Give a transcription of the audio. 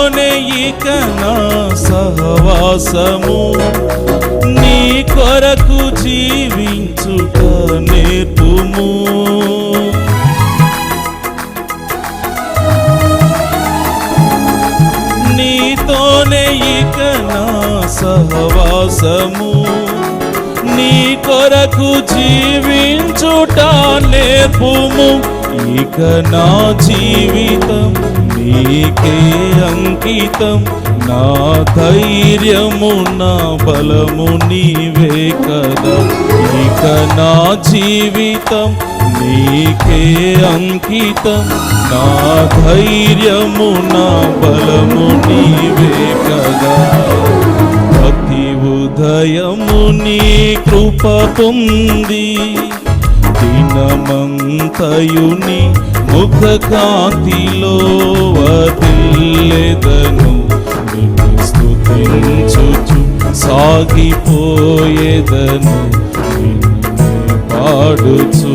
నీతోనే ఇక నా సహవాసము, నీ కొరకు జీవించుట నేర్పుము. నీతోనే ఇక నా సహవాసము, నీ కొరకు జీవించుట నేర్పుము. ఇక నా జీవితం నీకే అంకితం, నా ధైర్యము నా బలము నీవే కదా. ఇక నా జీవితం నీకే అంకితం, నా ధైర్యము నా బలము నీవే కదా. ప్రతి ఉదయము నీ కృప పొంది, దినమంతయు నీ ముఖ కాంతిలో వర్ధిల్లెదను. నిన్ను స్తుతించుచు సాగిపోయేదను, నిన్ను పాడుచు